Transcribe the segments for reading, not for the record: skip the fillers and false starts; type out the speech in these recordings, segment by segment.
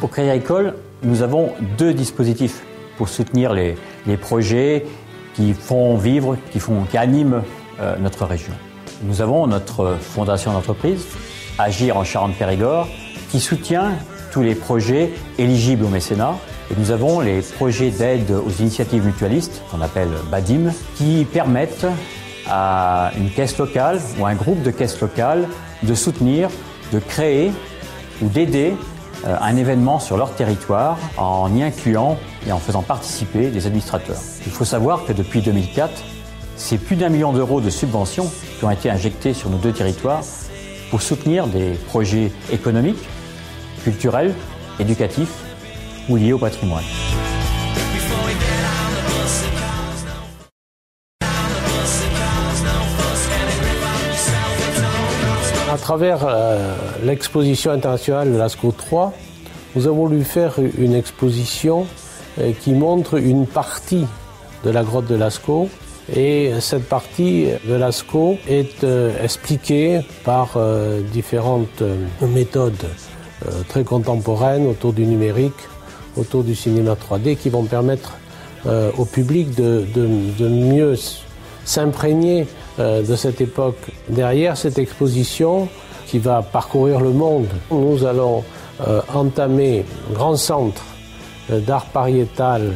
Au Crédit Agricole, nous avons 2 dispositifs pour soutenir les projets qui font vivre, qui animent notre région. Nous avons notre fondation d'entreprise, Agir en Charente-Périgord, qui soutient tous les projets éligibles au mécénat. Et nous avons les projets d'aide aux initiatives mutualistes, qu'on appelle BADIM, qui permettent à une caisse locale ou un groupe de caisses locales de soutenir, de créer ou d'aider un événement sur leur territoire en y incluant et en faisant participer des administrateurs. Il faut savoir que depuis 2004, c'est plus d'1 million d'euros de subventions qui ont été injectés sur nos 2 territoires pour soutenir des projets économiques, culturels, éducatifs ou liés au patrimoine. À travers l'exposition internationale de Lascaux 3, nous avons voulu faire une exposition qui montre une partie de la grotte de Lascaux. Et cette partie de Lascaux est expliquée par différentes méthodes très contemporaines autour du numérique, autour du cinéma 3D, qui vont permettre au public de mieux s'imprégner de cette époque. Derrière cette exposition qui va parcourir le monde, nous allons entamer un grand centre d'art pariétal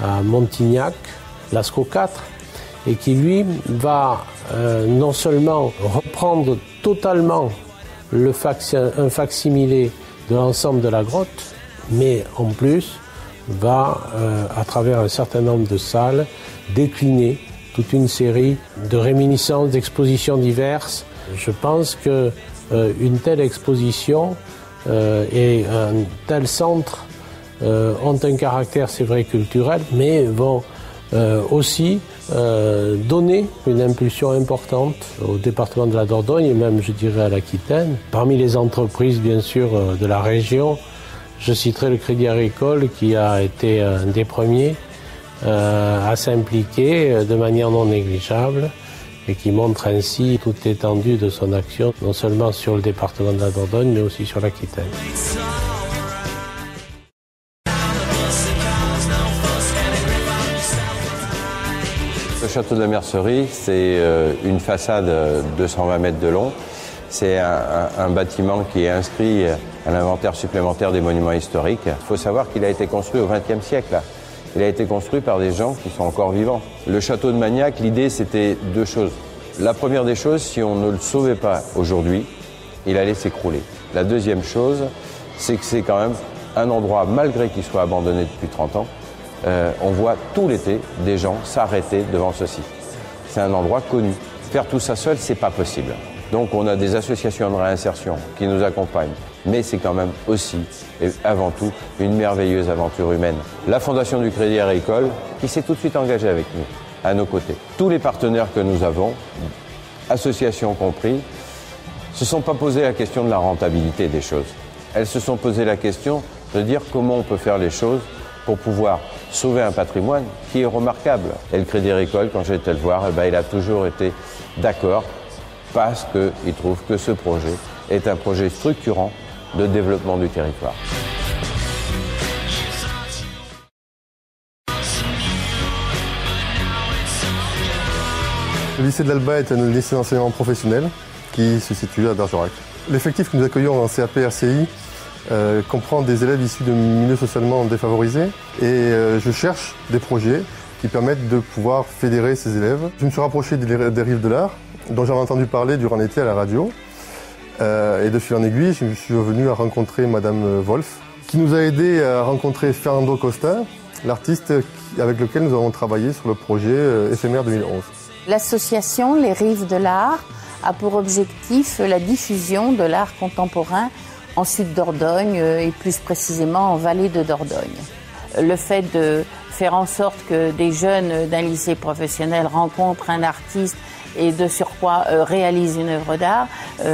à Montignac, Lascaux 4, et qui lui va non seulement reprendre totalement un facsimilé de l'ensemble de la grotte, mais en plus va, à travers un certain nombre de salles, décliner toute une série de réminiscences, d'expositions diverses. Je pense qu'une telle exposition et un tel centre ont un caractère, c'est vrai, culturel, mais vont aussi donner une impulsion importante au département de la Dordogne et même, je dirais, à l'Aquitaine. Parmi les entreprises, bien sûr, de la région, je citerai le Crédit Agricole qui a été un des premiers à s'impliquer de manière non négligeable et qui montre ainsi toute l'étendue de son action, non seulement sur le département de la Dordogne, mais aussi sur l'Aquitaine. Le château de la Mercerie, c'est une façade de 120 mètres de long. C'est un bâtiment qui est inscrit à l'inventaire supplémentaire des monuments historiques. Il faut savoir qu'il a été construit au XXe siècle. Il a été construit par des gens qui sont encore vivants. Le château de Magnac, l'idée, c'était 2 choses. La première des choses, si on ne le sauvait pas aujourd'hui, il allait s'écrouler. La deuxième chose, c'est que c'est quand même un endroit, malgré qu'il soit abandonné depuis 30 ans, on voit tout l'été des gens s'arrêter devant ceci. C'est un endroit connu. Faire tout ça seul, c'est pas possible. Donc on a des associations de réinsertion qui nous accompagnent. Mais c'est quand même aussi, et avant tout, une merveilleuse aventure humaine. La Fondation du Crédit Agricole, qui s'est tout de suite engagée avec nous, à nos côtés. Tous les partenaires que nous avons, associations compris, se sont pas posé la question de la rentabilité des choses. Elles se sont posé la question de dire comment on peut faire les choses pour pouvoir sauver un patrimoine qui est remarquable. Et le Crédit Agricole, quand j'ai été le voir, il a toujours été d'accord parce qu'il trouve que ce projet est un projet structurant de développement du territoire. Le lycée de l'Alba est un lycée d'enseignement professionnel qui se situe à Bergerac. L'effectif que nous accueillons en CAP RCI comprend des élèves issus de milieux socialement défavorisés et je cherche des projets qui permettent de pouvoir fédérer ces élèves. Je me suis rapproché des Rives de l'Art, dont j'avais entendu parler durant l'été à la radio. Et de fil en aiguille, je suis venu à rencontrer Madame Wolf, qui nous a aidé à rencontrer Fernando Costa, l'artiste avec lequel nous avons travaillé sur le projet éphémère 2011. L'association Les Rives de l'Art a pour objectif la diffusion de l'art contemporain en Sud-Dordogne et plus précisément en Vallée de Dordogne. Le fait de faire en sorte que des jeunes d'un lycée professionnel rencontrent un artiste et de surcroît réalise une œuvre d'art,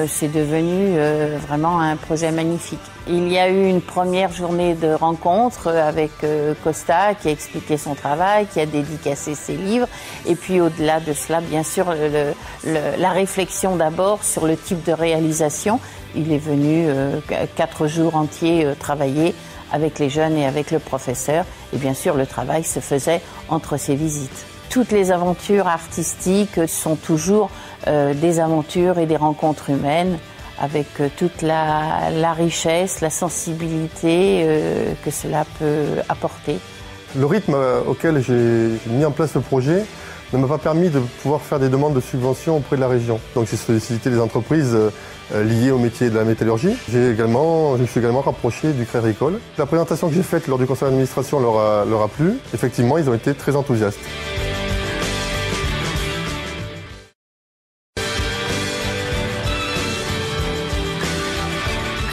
c'est devenu vraiment un projet magnifique. Il y a eu une première journée de rencontre avec Costa qui a expliqué son travail, qui a dédicacé ses livres et puis au-delà de cela, bien sûr, la réflexion d'abord sur le type de réalisation. Il est venu 4 jours entiers travailler avec les jeunes et avec le professeur. Et bien sûr, le travail se faisait entre ces visites. Toutes les aventures artistiques sont toujours des aventures et des rencontres humaines avec toute la richesse, la sensibilité que cela peut apporter. Le rythme auquel j'ai mis en place le projet ne m'a pas permis de pouvoir faire des demandes de subventions auprès de la région. Donc j'ai sollicité les entreprises liées au métier de la métallurgie. Je me suis également rapproché du Crédit Agricole. La présentation que j'ai faite lors du conseil d'administration leur a plu. Effectivement, ils ont été très enthousiastes.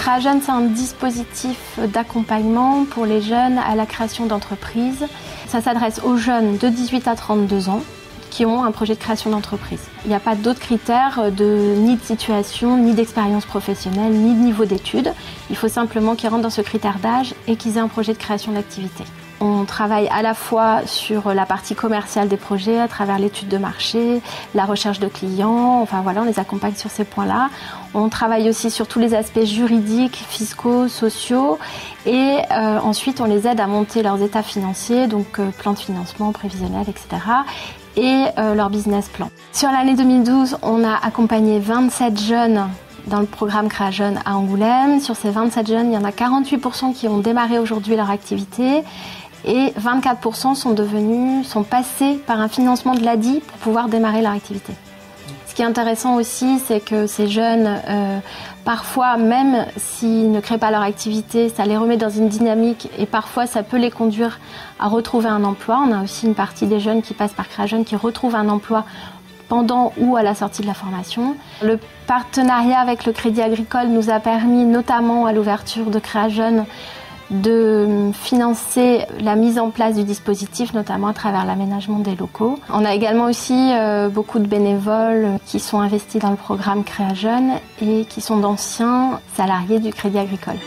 CréaJeune, c'est un dispositif d'accompagnement pour les jeunes à la création d'entreprises. Ça s'adresse aux jeunes de 18 à 32 ans qui ont un projet de création d'entreprise. Il n'y a pas d'autres critères ni de situation, ni d'expérience professionnelle, ni de niveau d'études. Il faut simplement qu'ils rentrent dans ce critère d'âge et qu'ils aient un projet de création d'activité. On travaille à la fois sur la partie commerciale des projets, à travers l'étude de marché, la recherche de clients, enfin voilà, on les accompagne sur ces points-là. On travaille aussi sur tous les aspects juridiques, fiscaux, sociaux et ensuite on les aide à monter leurs états financiers, donc plan de financement, prévisionnel, etc. et leur business plan. Sur l'année 2012, on a accompagné 27 jeunes dans le programme CréaJeune à Angoulême. Sur ces 27 jeunes, il y en a 48% qui ont démarré aujourd'hui leur activité et 24% sont passés par un financement de l'ADI pour pouvoir démarrer leur activité. Ce qui est intéressant aussi, c'est que ces jeunes, parfois, même s'ils ne créent pas leur activité, ça les remet dans une dynamique et parfois ça peut les conduire à retrouver un emploi. On a aussi une partie des jeunes qui passent par CréaJeune qui retrouvent un emploi pendant ou à la sortie de la formation. Le partenariat avec le Crédit Agricole nous a permis, notamment à l'ouverture de CréaJeune, de financer la mise en place du dispositif, notamment à travers l'aménagement des locaux. On a également aussi beaucoup de bénévoles qui sont investis dans le programme CréaJeune et qui sont d'anciens salariés du Crédit Agricole.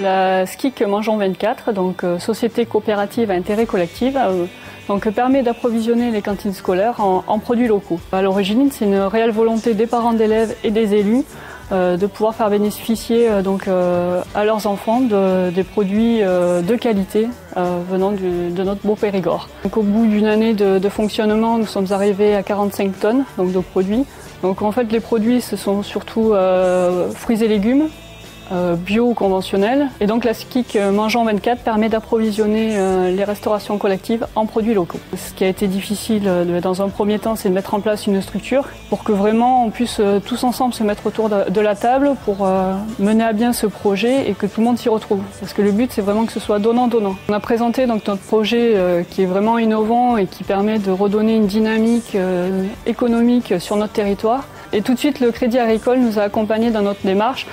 La SCIC Mangeons 24, donc société coopérative à intérêt collectif, donc permet d'approvisionner les cantines scolaires en produits locaux. À l'origine, c'est une réelle volonté des parents d'élèves et des élus de pouvoir faire bénéficier à leurs enfants des produits de qualité venant de notre beau Périgord. Donc, au bout d'une année de fonctionnement, nous sommes arrivés à 45 tonnes donc, de produits. Donc en fait, les produits, ce sont surtout fruits et légumes, bio ou conventionnels. Et donc la SCIC Mangeons 24 permet d'approvisionner les restaurations collectives en produits locaux. Ce qui a été difficile dans un premier temps, c'est de mettre en place une structure pour que vraiment on puisse tous ensemble se mettre autour de la table pour mener à bien ce projet et que tout le monde s'y retrouve. Parce que le but, c'est vraiment que ce soit donnant-donnant. On a présenté donc notre projet qui est vraiment innovant et qui permet de redonner une dynamique économique sur notre territoire. Et tout de suite, le Crédit Agricole nous a accompagnés dans notre démarche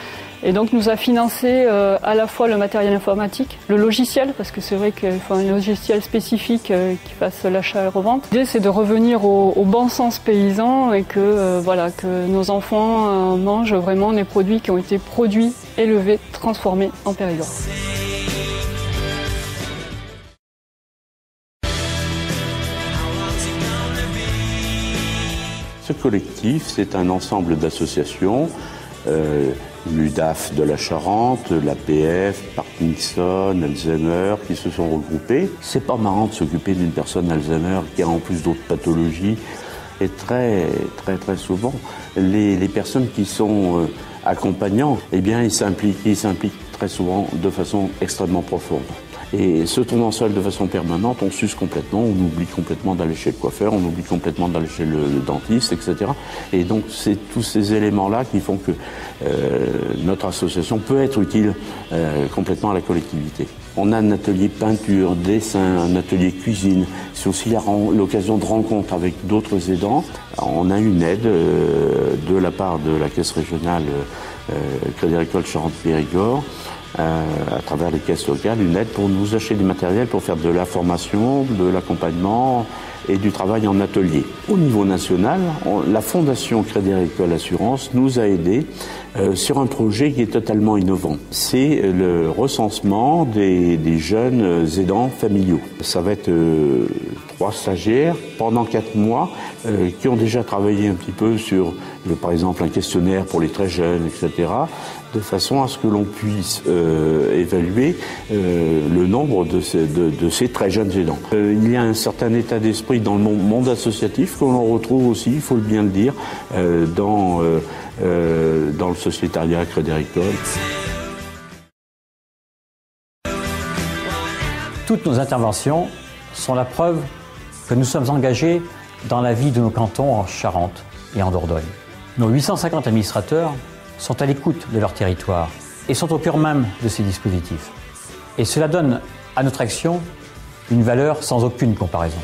et donc nous a financé à la fois le matériel informatique, le logiciel, parce que c'est vrai qu'il faut un logiciel spécifique qui fasse l'achat et revente. L'idée, c'est de revenir au bon sens paysan et que nos enfants mangent vraiment des produits qui ont été produits, élevés, transformés en Périgord. Ce collectif, c'est un ensemble d'associations, l'UDAF de la Charente, l'APF, Parkinson, Alzheimer, qui se sont regroupés. C'est pas marrant de s'occuper d'une personne Alzheimer qui a en plus d'autres pathologies. Et très souvent, les personnes qui sont accompagnants, eh bien, ils s'impliquent très souvent de façon extrêmement profonde. Et se tournant seul de façon permanente, on s'use complètement, on oublie complètement d'aller chez le coiffeur, on oublie complètement d'aller chez le dentiste, etc. Et donc c'est tous ces éléments-là qui font que notre association peut être utile complètement à la collectivité. On a un atelier peinture, dessin, un atelier cuisine. C'est aussi l'occasion de rencontres avec d'autres aidants. On a une aide de la part de la Caisse régionale Crédit Agricole Charente-Périgord à travers les caisses locales, une aide pour nous acheter du matériel pour faire de la formation, de l'accompagnement et du travail en atelier. Au niveau national, la Fondation Crédit Agricole Assurance nous a aidés sur un projet qui est totalement innovant. C'est le recensement des jeunes aidants familiaux. Ça va être 3 stagiaires pendant 4 mois qui ont déjà travaillé un petit peu sur, par exemple, un questionnaire pour les très jeunes, etc., de façon à ce que l'on puisse évaluer le nombre de ces très jeunes aidants. Il y a un certain état d'esprit dans le monde associatif que l'on retrouve aussi, il faut bien le dire, dans le sociétariat Crédit Agricole. Toutes nos interventions sont la preuve que nous sommes engagés dans la vie de nos cantons en Charente et en Dordogne. Nos 850 administrateurs sont à l'écoute de leur territoire et sont au cœur même de ces dispositifs. Et cela donne à notre action une valeur sans aucune comparaison.